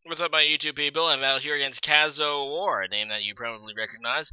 What's up, my YouTube people? I'm out here against KazoWAR, a name that you probably recognize.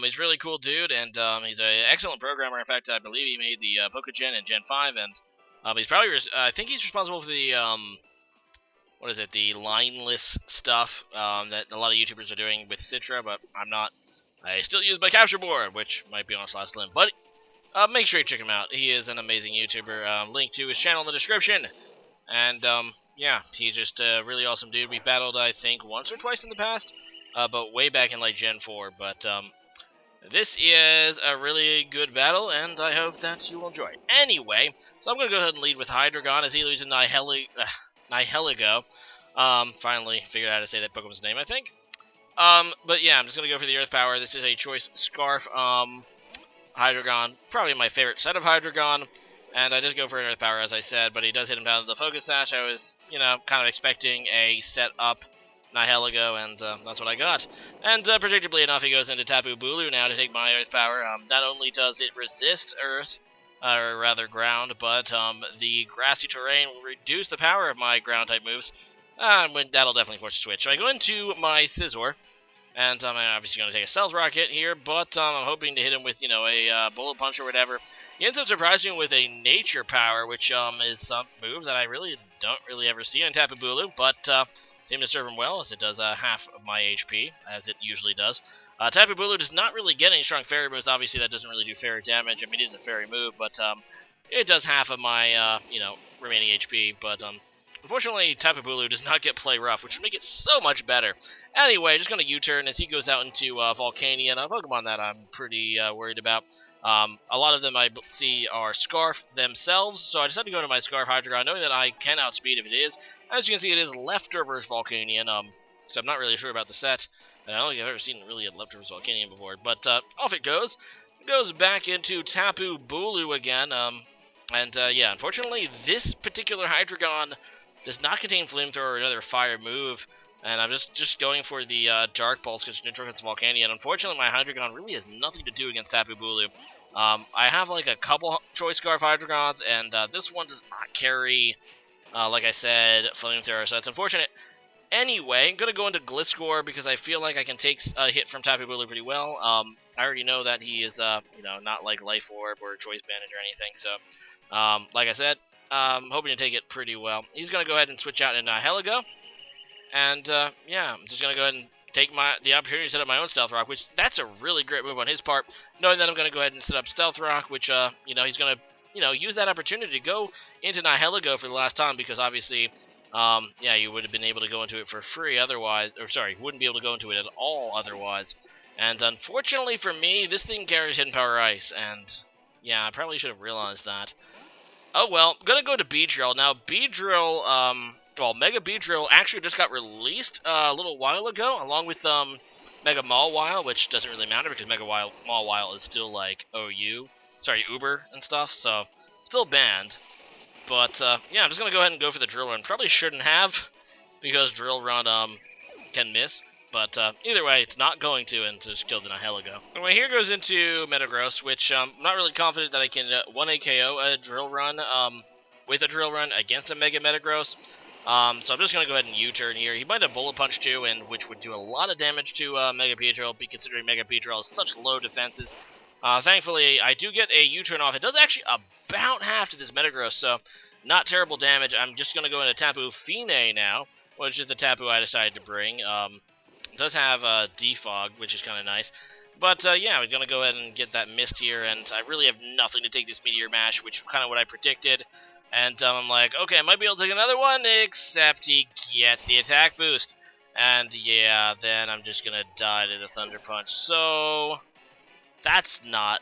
He's a really cool dude, and he's an excellent programmer. In fact, I believe he made the Pokégen and Gen 5, and he's probably, I think he's responsible for the, what is it, the lineless stuff that a lot of YouTubers are doing with Citra, but I'm not. I still use my capture board, which might be on his last limb, but make sure you check him out. He is an amazing YouTuber. Link to his channel in the description. And, yeah, he's just a really awesome dude. We battled, I think, once or twice in the past, but way back in, like, Gen 4. But, this is a really good battle, and I hope that you will enjoy it. Anyway, so I'm going to go ahead and lead with Hydreigon as he leads in Nihilego. Finally figured out how to say that Pokemon's name, I think. But yeah, I'm just going to go for the Earth Power. This is a Choice Scarf, Hydreigon. Probably my favorite set of Hydreigon. And I just go for an Earth Power, as I said, but he does hit him down to the Focus Sash. I was, kind of expecting a set-up Nihilego, and that's what I got. And predictably enough, he goes into Tapu Bulu now to take my Earth Power. Not only does it resist Earth, or rather Ground, but the grassy terrain will reduce the power of my Ground-type moves. That'll definitely force a switch. So I go into my Scizor. And I'm obviously going to take a Stealth Rocket here, but I'm hoping to hit him with, a Bullet Punch or whatever. He ends up surprising me with a Nature Power, which is some move that I really don't ever see on Tapu Bulu, but seemed to serve him well, as it does half of my HP, as it usually does. Tapu Bulu does not really get any strong Fairy moves. Obviously, that doesn't really do Fairy damage. I mean, it is a Fairy move, but it does half of my, remaining HP, but unfortunately, Tapu Bulu does not get Play Rough, which would make it so much better. Anyway, just going to U-turn as he goes out into Volcanion, a Pokemon that I'm pretty worried about. A lot of them I see are Scarf themselves, so I decided to go into my Scarf Hydreigon, knowing that I can outspeed if it is. As you can see, it is Leftovers Volcanion, so I'm not really sure about the set. I don't think I've ever seen really a Leftovers Volcanion before, but off it goes. It goes back into Tapu Bulu again, yeah, unfortunately, this particular Hydreigon does not contain Flamethrower or another fire move, and I'm just going for the Dark Pulse because neutral hits Volcanion. Unfortunately, my Hydreigon really has nothing to do against Tapu Bulu. I have like a couple Choice Scarf Hydreigons, and this one does not carry, like I said, Flamethrower, so that's unfortunate. Anyway, I'm going to go into Gliscor because I feel like I can take a hit from Tapu Bulu pretty well. I already know that he is, not like Life Orb or Choice Bandage or anything, so, like I said, hoping to take it pretty well. He's going to go ahead and switch out into Heligo. And, yeah, I'm just going to go ahead and take the opportunity to set up my own Stealth Rock, which that's a really great move on his part, knowing that I'm going to go ahead and set up Stealth Rock, which, he's going to, use that opportunity to go into Nihilego for the last time, because obviously, yeah, you would have been able to go into it for free otherwise, or sorry, wouldn't be able to go into it at all otherwise. And unfortunately for me, this thing carries Hidden Power Ice, and, yeah, I probably should have realized that. Oh well, I'm gonna go to Beedrill. Now, Beedrill, well, Mega Beedrill actually just got released a little while ago, along with, Mega Mawile, which doesn't really matter because Mega Mawile is still, like, Uber and stuff, so, still banned. But, yeah, I'm just gonna go ahead and go for the Drill Run. Probably shouldn't have, because Drill Run, can miss. But either way, it's not going to, and just killed the Nihilego. Anyway, here goes into Metagross, which I'm not really confident that I can 1 KO a Drill Run with a Drill Run against a Mega Metagross. So I'm just going to go ahead and U-turn here. He might have Bullet Punch too, and which would do a lot of damage to Mega Beedrill, considering Mega Beedrill has such low defenses. Thankfully, I do get a U-turn off. It does actually about half to this Metagross, so not terrible damage. I'm just going to go into Tapu Fini now, which is the Tapu I decided to bring. It does have Defog, which is kind of nice. But, yeah, we're going to go ahead and get that Mist here, and I really have nothing to take this Meteor Mash, which is kind of what I predicted. And I'm like, okay, I might be able to take another one, except he gets the attack boost. And, yeah, then I'm just going to die to the Thunder Punch. So, that's not,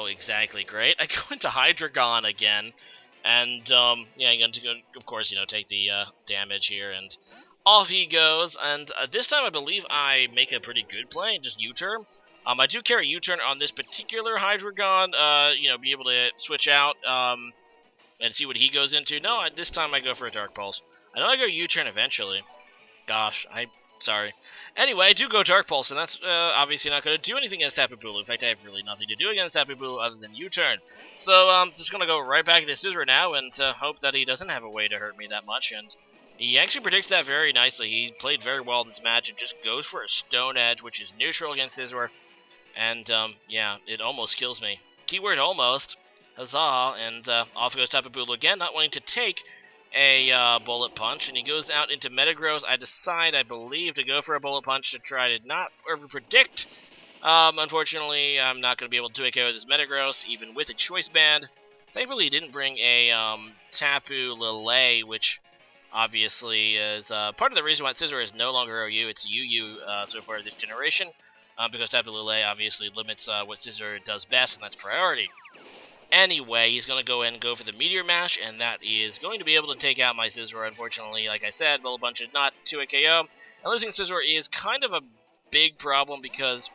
exactly great. I go into Hydreigon again, and, yeah, I'm going to, of course, take the damage here, and off he goes, and this time I believe I make a pretty good play, just U-turn. I do carry U-turn on this particular Hydreigon, be able to switch out, and see what he goes into. No, this time I go for a Dark Pulse. I know I go U-turn eventually. Gosh, sorry. Anyway, I do go Dark Pulse, and that's obviously not going to do anything against Tapu Bulu. In fact, I have really nothing to do against Tapu Bulu other than U-turn. So, just going to go right back into Scizor now, and hope that he doesn't have a way to hurt me that much, and He actually predicts that very nicely. He played very well in this match and just goes for a Stone Edge, which is neutral against Scizor. And, yeah, it almost kills me. Keyword almost. Huzzah. And off goes Tapu Bulu again, not wanting to take a Bullet Punch. And he goes out into Metagross. I decide, I believe, to go for a Bullet Punch to try to not over-predict. Unfortunately, I'm not going to be able to 2KO this Metagross, even with a Choice Band. Thankfully, he didn't bring a Tapu Lele, which obviously is part of the reason why Scizor is no longer OU. It's UU so far this generation, because Tapu Lele obviously limits what Scizor does best, and that's priority. Anyway, he's going to go in and go for the Meteor Mash, and that is going to be able to take out my Scizor. Unfortunately, like I said, Bullet Punch is not to a KO, and losing Scizor is kind of a big problem because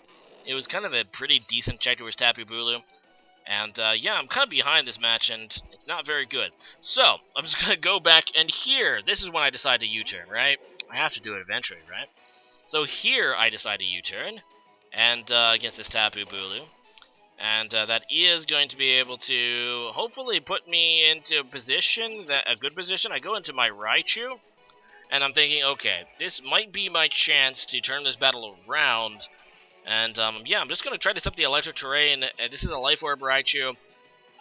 it was kind of a pretty decent check towards Tapu Bulu. And, yeah, I'm kind of behind this match, and it's not very good. So, I'm just going to go back, and here, this is when I decide to U-turn, right? I have to do it eventually, right? So here, I decide to U-turn, and, against this Tapu Bulu. And, that is going to be able to hopefully put me into a good position. I go into my Raichu, and I'm thinking, okay, this might be my chance to turn this battle around. And, yeah, I'm just going to try to set the electric terrain. This is a Life Orb Raichu.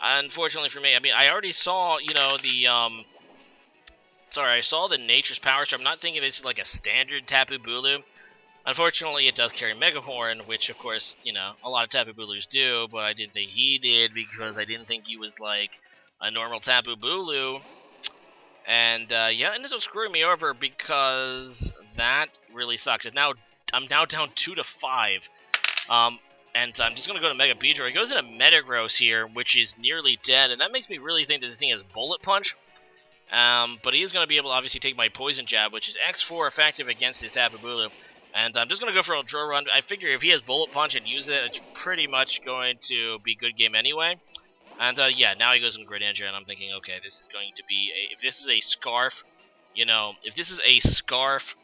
Unfortunately for me, I mean, I already saw, you know, I saw the Nature's Power, so I'm not thinking this is like a standard Tapu Bulu. Unfortunately, it does carry Mega Horn, which, of course, you know, a lot of Tapu Bulus do, but I didn't think he did because I didn't think he was, like, a normal Tapu Bulu. And, yeah, it ended up screwing me over because that really sucks. I'm now down 2-5. And I'm just going to go to Mega Beedrill. He goes into Metagross here, which is nearly dead, and that makes me really think that this thing has Bullet Punch. But he is going to be able to obviously take my Poison Jab, which is X4 effective against his Tapu Bulu. And I'm just going to go for a Drill Run. I figure if he has Bullet Punch and uses it, it's pretty much going to be good game anyway. And, yeah, now he goes into Greninja, and I'm thinking, okay, this is going to be if this is a Scarf, you know, if this is a Scarf,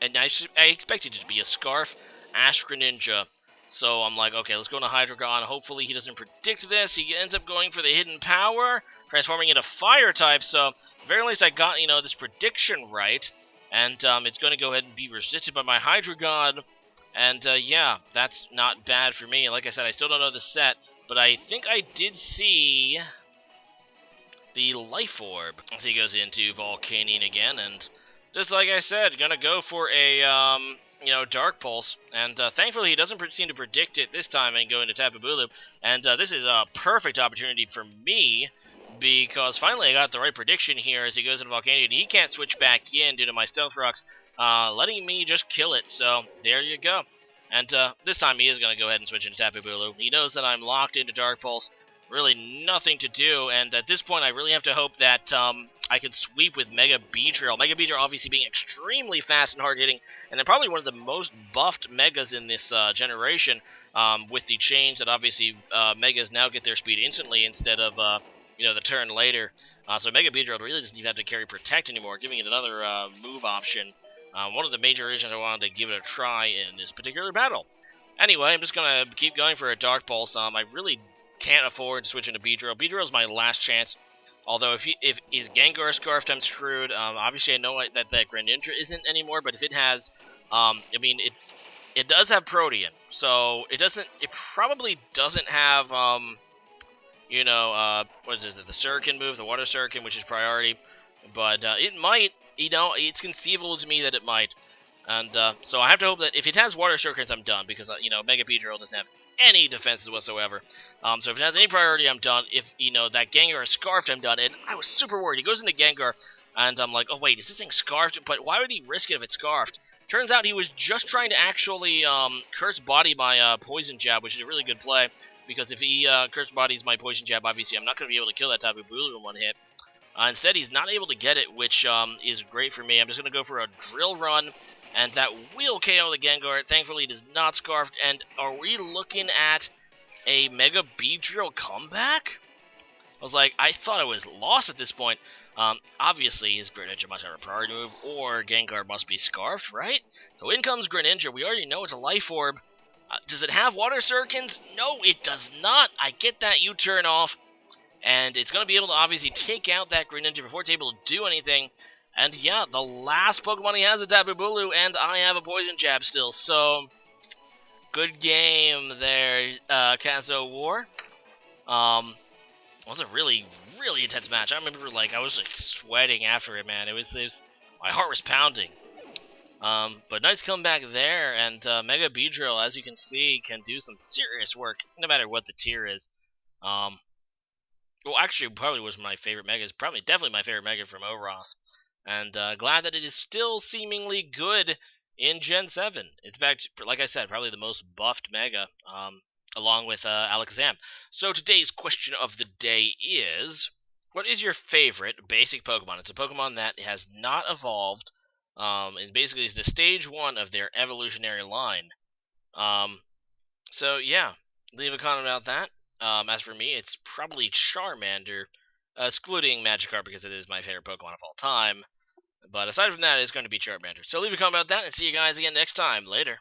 and I expected it to be a Scarf, Ash Greninja. So I'm like, okay, let's go into Hydreigon. Hopefully he doesn't predict this. He ends up going for the Hidden Power, transforming into Fire type. So, at the very least, I got, you know, this prediction right. And it's going to go ahead and be resisted by my Hydreigon. And, yeah, that's not bad for me. Like I said, I still don't know the set. But I think I did see the Life Orb. So he goes into Volcanine again. And just like I said, going to go for a... you know, Dark Pulse, and thankfully he doesn't seem to predict it this time and go into Tapu Bulu, and this is a perfect opportunity for me, because finally I got the right prediction here as he goes into Volcanion, and he can't switch back in due to my Stealth Rocks, letting me just kill it, so there you go. And this time he is going to go ahead and switch into Tapu Bulu. He knows that I'm locked into Dark Pulse, really nothing to do, and at this point I really have to hope that I can sweep with Mega Beedrill. Mega Beedrill obviously being extremely fast and hard-hitting, and then probably one of the most buffed Megas in this generation, with the change that obviously Megas now get their speed instantly instead of, you know, the turn later. So Mega Beedrill really doesn't even have to carry Protect anymore, giving it another move option. One of the major reasons I wanted to give it a try in this particular battle. Anyway, I'm just going to keep going for a Dark Pulse. I really can't afford to switch into Beedrill. Beedrill is my last chance. Although if his Gengar Scarfed, I'm screwed. Obviously I know that Greninja isn't anymore, but if it has, I mean, it does have Protean, so it probably doesn't have, you know, what is it, the Shuriken move, the Water Shuriken, which is priority, but it might, you know, it's conceivable to me that it might, and so I have to hope that if it has Water Shurikens, I'm done, because, you know, Mega Beedrill doesn't have any defenses whatsoever. So if it has any priority, I'm done. If, you know, that Gengar is Scarfed, I'm done. And I was super worried. He goes into Gengar, and I'm like, oh, wait, is this thing Scarfed? But why would he risk it if it's Scarfed? Turns out he was just trying to actually Curse Body my Poison Jab, which is a really good play. Because if he Curse Bodies my Poison Jab, obviously I'm not going to be able to kill that Tapu Bulu in one hit. Instead, he's not able to get it, which is great for me. I'm just going to go for a Drill Run. And that will KO the Gengar. Thankfully, it is not Scarfed. And are we looking at a Mega Beedrill comeback? I was like, I thought I was lost at this point. Obviously, his Greninja must have a priority move, or Gengar must be Scarfed, right? So in comes Greninja. We already know it's a Life Orb. Does it have Water Shurikens? No, it does not. I get that U-turn off. And it's going to be able to obviously take out that Greninja before it's able to do anything. And yeah, the last Pokemon he has is Tapu Bulu, and I have a Poison Jab still, so good game there, KazoWAR. It was a really, really intense match. I remember, like, I was like sweating after it, man. It was my heart was pounding. But nice comeback there, and Mega Beedrill, as you can see, can do some serious work, no matter what the tier is. Well, actually, probably was my favorite Mega. It's probably definitely my favorite Mega from Oros. And glad that it is still seemingly good in Gen 7. It's back, like I said, probably the most buffed Mega, along with Alakazam. So today's question of the day is, what is your favorite basic Pokemon? It's a Pokemon that has not evolved, and basically is the stage 1 of their evolutionary line. So yeah, leave a comment about that. As for me, it's probably Charmander, excluding Magikarp because it is my favorite Pokemon of all time. But aside from that, it's going to be Charmander. So leave a comment about that, and see you guys again next time. Later.